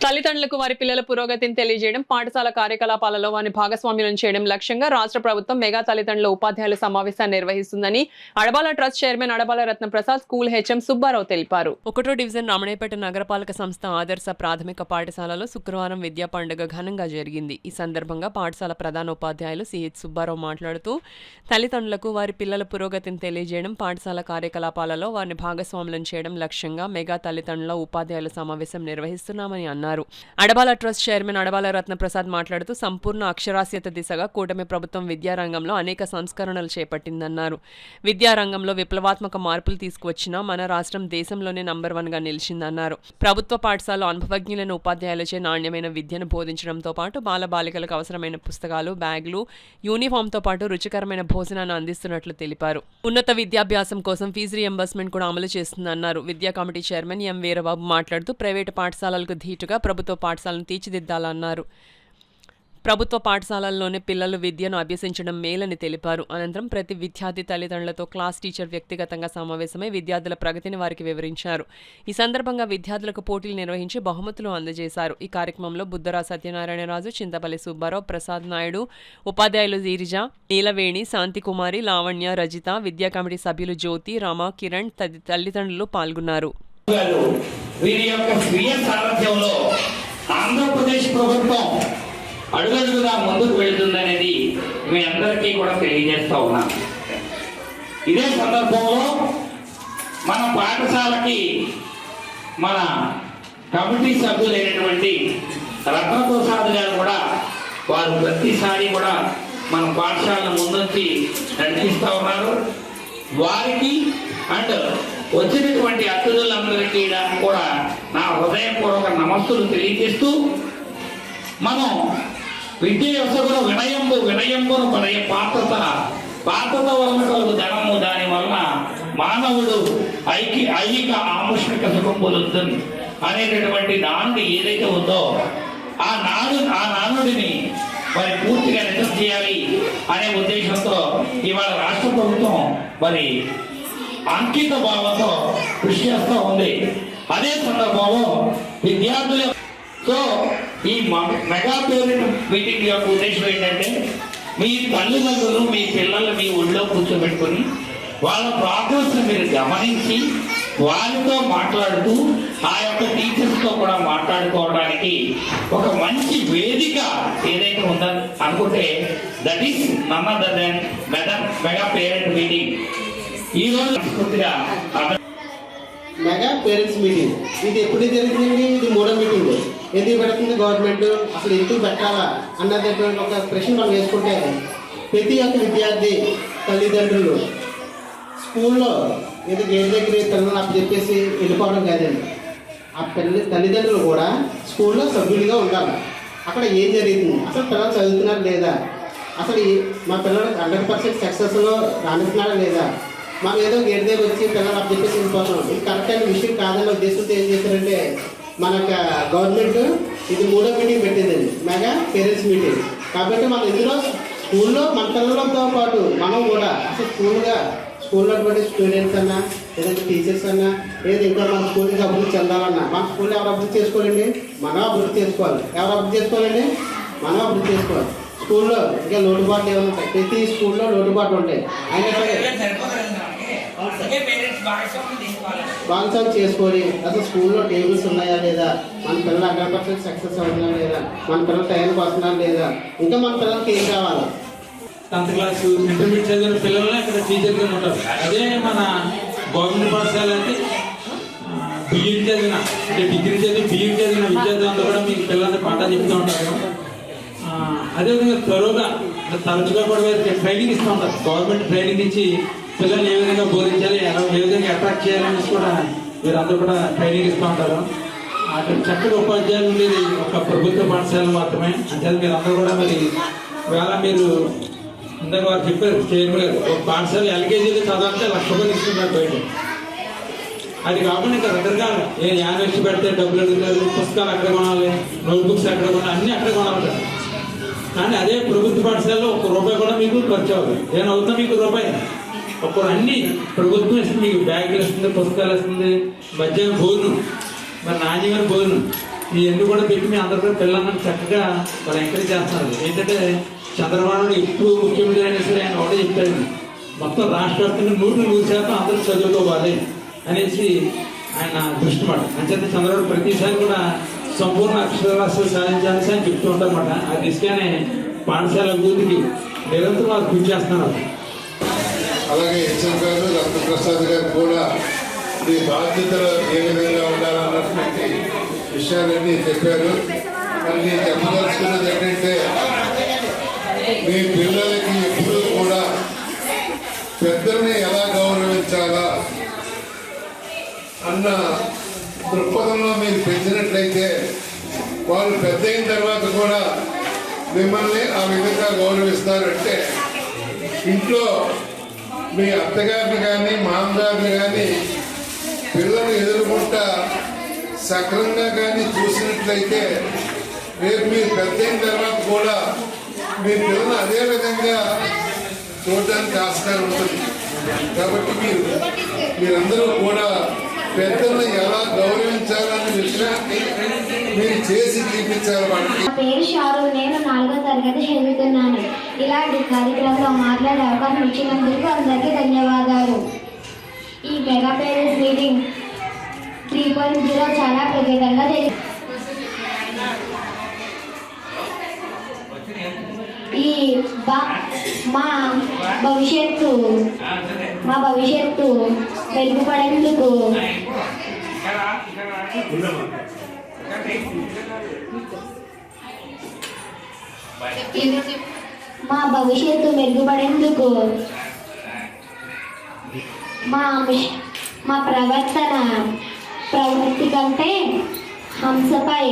తల్లిదండ్రులకు వారి పిల్లల పురోగతిని తెలియజేయడం, పాఠశాల కార్యకలాపాలలో వారిని భాగస్వామ్యులను చేయడం లక్ష్యంగా రాష్ట్ర ప్రభుత్వం మెగా తల్లిదండ్రుల ఉపాధ్యాయుల సమావేశాన్ని నిర్వహిస్తుందని Adabala trust chairman Adabala Ratnaprasad, school HM Subbarao తెలిపారు. 1వ డివిజన్ రామణేపేట నగరపాలక సంస్థ ఆదర్శ ప్రాథమిక పాఠశాలలో శుక్రవారం విద్యా పండుగ ఘనంగా జరిగింది. ఈ సందర్భంగా పాఠశాల ప్రధాన ఉపాధ్యాయులు సిహెచ్ సుబ్బారావు మాట్లాడుతూ, తల్లిదండ్రులకు వారి పిల్లల పురోగతిని తెలియజేయడం, పాఠశాల కార్యకలాపాలలో వారిని భాగస్వాములను చేయడం లక్ష్యంగా మెగా తల్లిదండ్రుల ఉపాధ్యాయుల సమావేశం నిర్వహిస్తున్నామని అన్నారు. అడబాల ట్రస్ట్ చైర్మన్ అడబాల రత్నప్రసాద్ మాట్లాడుతూ, సంపూర్ణ అక్షరాస్యత దిశగా కూటమి ప్రభుత్వం విద్యారంగంలో అనేక సంస్కరణలు చేపట్టిందన్నారు. విద్యారంగంలో విప్లవాత్మక మార్పులు తీసుకువచ్చిన మన రాష్ట్రం దేశంలోనే నంబర్ 1గా నిలిచిందన్నారు. ప్రభుత్వ పాఠశాలలో అనుభవజ్ఞులైన ఉపాధ్యాయులచే నాణ్యమైన విద్యను బోధించడంతో పాటు బాలబాలికలకు అవసరమైన పుస్తకాలు, బ్యాగులు, యూనిఫామ్తో పాటు రుచికరమైన భోజనాన్ని అందిస్తున్నట్లు తెలిపారు. ఉన్నత విద్యాభ్యాసం కోసం ఫీజు రియంబర్స్మెంట్ కూడా అమలు చేస్తుందన్నారు. విద్యా కమిటీ చైర్మన్ ఎం వీరబాబు మాట్లాడుతూ, ప్రైవేటు పాఠశాలలకు ధీటుగా ప్రభుత్వ పాఠశాలను తీర్చిదిద్దాలన్నారు. ప్రభుత్వ పాఠశాలల్లోనే పిల్లలు విద్యను అభ్యసించడం మేలని తెలిపారు. అనంతరం ప్రతి విద్యార్థి తల్లిదండ్రులతో క్లాస్ టీచర్ వ్యక్తిగతంగా సమావేశమై విద్యార్థుల ప్రగతిని వారికి వివరించారు. ఈ సందర్భంగా విద్యార్థులకు పోటీలు నిర్వహించి బహుమతులు అందజేశారు. ఈ కార్యక్రమంలో బుద్ధరా సత్యనారాయణరాజు, చింతపల్లి సుబ్బారావు, ప్రసాద్ నాయుడు, ఉపాధ్యాయులు జీరిజ, నీలవేణి, శాంతికుమారి, లావణ్య, రజిత, విద్యా కమిటీ సభ్యులు జ్యోతి, రమ, కిరణ్ తల్లిదండ్రులు పాల్గొన్నారు. వీరి యొక్క స్వీయ సారథ్యంలో ఆంధ్రప్రదేశ్ ప్రభుత్వం అడుగడుగుగా ముందుకు వెళ్తుందనేది మీ అందరికీ కూడా తెలియజేస్తా ఉన్నాను. ఇదే సందర్భంలో మన పాఠశాలకి మన కమిటీ సభ్యులైనటువంటి రత్నప్రసాద్ గారు కూడా వారు ప్రతిసారి కూడా మన పాఠశాలను ముందుంచి నడిపిస్తూ ఉన్నారు. వారికి అండ్ వచ్చినటువంటి అతిథులందరికీ కూడా నా హృదయపూర్వక నమస్సులు తెలియజేస్తూ, మనం విద్య వ్యవస్థలో వినయంబును పడే పాత్రత వలన కలుగు ధనము, దాని వలన మానవుడు ఐహిక ఆముష్మిక సుఖం పొందుతుంది అనేటటువంటి నానుడి ఏదైతే ఉందో ఆ నానుడిని మరి పూర్తిగా నిజం చేయాలి అనే ఉద్దేశంతో ఇవాళ రాష్ట్ర ప్రభుత్వం మరి అంకిత భావంతో కృషి చేస్తూ ఉంది. అదే సందర్భంలో విద్యార్థుల ఈ మెగా పేరెంట్ మీటింగ్ యొక్క ఉద్దేశం ఏంటంటే, మీ తల్లిదండ్రులు మీ పిల్లలు మీ ఒళ్ళో కూర్చోబెట్టుకొని వాళ్ళ ప్రోగ్రెస్ మీరు గమనించి వారితో మాట్లాడుతూ ఆ యొక్క టీచర్స్తో కూడా మాట్లాడుకోవడానికి ఒక మంచి వేదిక ఏదైతే ఉందని అనుకుంటే that is none other than mega parent meeting. ఈ రోజు పూర్తిగా మెగా పేరెంట్స్ మీటింగ్ ఇది ఎప్పుడు జరుగుతుంది? ఇది 3వ మీటింగ్. ఎందుకు పెడుతుంది గవర్నమెంట్? అసలు ఎందుకు పెట్టాలా అన్నటువంటి ఒక ప్రశ్న మనం వేసుకుంటే, ప్రతి ఒక్క విద్యార్థి తల్లిదండ్రులు స్కూల్లో ఏదో గేట్ దగ్గర పిల్లలు అప్పు చెప్పేసి వెళ్ళిపోవడం కాదండి. ఆ తల్లిదండ్రులు కూడా స్కూల్లో సభ్యులుగా ఉండాలి. అక్కడ ఏం జరుగుతుంది, అసలు పిల్లలు చదువుతున్నారు లేదా, అసలు మా పిల్లలు 100% సక్సెస్లో రాణిస్తున్నారా లేదా, మనం ఏదో గేట్ దగ్గర వచ్చి పిల్లలు అప్పు చెప్పేసి వెళ్ళిపోతున్నాం. ఇది కరెక్ట్ అయిన విషయం కాదన్న ఉద్దేశంతో ఏం చేశారంటే, మన గవర్నమెంట్ ఇది 3వ మీటింగ్ పెట్టిందండి, మెగా పేరెంట్స్ మీటింగ్. కాబట్టి మనం ఇందులో స్కూల్లో మన పిల్లలతో పాటు మనం కూడా అసలు స్కూల్లో స్టూడెంట్స్ అన్నా లేదంటే టీచర్స్ అన్నా లేదా ఇంకా మన స్కూల్కి అభివృద్ధి చెందాలన్నా మన స్కూల్ ఎవరు అభివృద్ధి చేసుకోవాలండి? మనం అభివృద్ధి చేసుకోవాలి. ఎవరు అభివృద్ధి చేసుకోవాలండి? మనం అభివృద్ధి చేసుకోవాలి. స్కూల్లో ఇంకా లోటుబాట్లు ఏమైనా ఉంటాయి, ప్రతి స్కూల్లో లోటుబాట్లు ఉంటాయి. అయినా సరే భాగస్వామ్యం చేసుకొని అసలు స్కూల్లో టేబుల్స్ ఉన్నాయా లేదా, మన పిల్లలు 100% సక్సెస్ అవుతున్నా లేదా, మన పిల్లలు టైంకి వస్తున్నా లేదా, ఇంకా మన పిల్లలకి ఏం కావాలి. 10th క్లాస్ ఇంటర్మీడియట్ చదివిన పిల్లల్ని ఇక్కడ టీచర్గా ఉంటారు. అదే మన గవర్నమెంట్ పాఠశాల అంటే బీఎడ్ చదివిన అంటే డిగ్రీ చదివి బీఎడ్ చదివిన విద్యార్థులంతా కూడా మీకు పిల్లల్ని పాఠాలు చెప్తూ ఉంటారు. అదేవిధంగా త్వరగా తరచుగా కూడా ట్రైనింగ్ ఇస్తూ ఉంటారు. గవర్నమెంట్ ట్రైనింగ్ ఇచ్చి పిల్లల్ని ఏ విధంగా బోధించాలి, ఏ విధంగా అట్రాక్ట్ చేయాలని కూడా మీరందరూ కూడా ట్రైనింగ్ ఇస్తూ ఉంటారు. అక్కడ చక్కటి ఉపాధ్యాయులు ఉండేది ఒక ప్రభుత్వ పాఠశాల మాత్రమే. అంటే మీరు అందరూ కూడా మరి వేళ మీరు ఇందాక వారు చెప్పారు చైర్మన్ గారు, ఒక పాఠశాల ఎల్కేజీలో చదవాలంటే 1,00,000 రూపాయలు ఇస్తున్నారు బయట. అది కాకుండా ఇంకా రకరకాల యానివర్సరీ పెడితే డబ్బులు అడుగుతారు, పుస్తకాలు అక్కడ కొనాలి, నోట్బుక్స్ అక్కడ కొనాలి, అన్నీ అక్కడ కొనాలి. కానీ అదే ప్రభుత్వ పాఠశాలలో ₹1 కూడా మీకు ఖర్చు అవ్వదు. ఏమవుతుందో మీకు రూపాయి అప్పుడు అన్ని ప్రభుత్వం ఇస్తుంది. మీకు బ్యాగులు ఇస్తుంది, పుస్తకాలు ఇస్తుంది, మధ్యాహ్నం భోజనం, మరి నాణ్యమైన భోజనం ఇవన్నీ కూడా పెట్టి మీ అందరూ కూడా పిల్లలను చక్కగా వాళ్ళు ఎంకరేజ్ చేస్తున్నారు. ఏంటంటే చంద్రబాబు నాయుడు ఎప్పుడు ముఖ్యమంత్రి అయినా సరే ఆయన ఒకటే చెప్తాడు, మొత్తం రాష్ట్ర వ్యాప్తంగా 100% అందరూ చదువుకోవాలి అనేసి ఆయన దృష్టి మాట. అంచేత చంద్రబాబు ప్రతిసారి కూడా సంపూర్ణ అక్షరాస్యత సాధించాలని అని చెప్తూ ఉంటారన్నమాట. ఆ దిశగానే పాఠశాల అభివృద్ధికి నిరంతరం వారు కృషి చేస్తున్నారు. అలాగే హెచ్ఎం గారు రత్నప్రసాద్ గారు కూడా ఈ బాధ్యతలు ఏ విధంగా ఉండాలన్నటువంటి విషయాలన్నీ చెప్పారు. మరి నేను చెప్పదలుచుకున్నది ఏంటంటే, మీ పిల్లలకి ఎప్పుడూ కూడా పెద్దల్ని ఎలా గౌరవించాలా అన్న దృక్పథంలో మీరు పెంచినట్లయితే వాళ్ళు పెద్ద అయిన తర్వాత కూడా మిమ్మల్ని ఆ విధంగా గౌరవిస్తారంటే, ఇంట్లో మీ అత్తగారిని కానీ మామగారిని కానీ పిల్లలు ఎదుర్కొంటా సక్రంగా కానీ చూసినట్లయితే రేపు మీరు పెద్ద అయిన తర్వాత కూడా మీ పిల్లలు అదే విధంగా చూడడానికి ఆస్కారం ఉంటుంది. కాబట్టి మీరందరూ కూడా పెద్దలను ఎలా గౌరవించాలనే విషయాన్ని మీరు చేసి చూపించాలి వాళ్ళకి. నా పేరు షారు, నేను 4వ తరగతి చదువుతున్నాను. ఇలాంటి కార్యక్రమంలో మాట్లాడే అవకాశం ఇచ్చినందుకు అందరికీ ధన్యవాదాలు. ఈ మెగా పేరెంట్స్ మీటింగ్ 3.0 చాలా ప్రత్యేకంగా జరిగింది. ఈ మా భవిష్యత్తు మెరుగుపడేందుకు మా ప్రవృత్తి కంటే హంసపై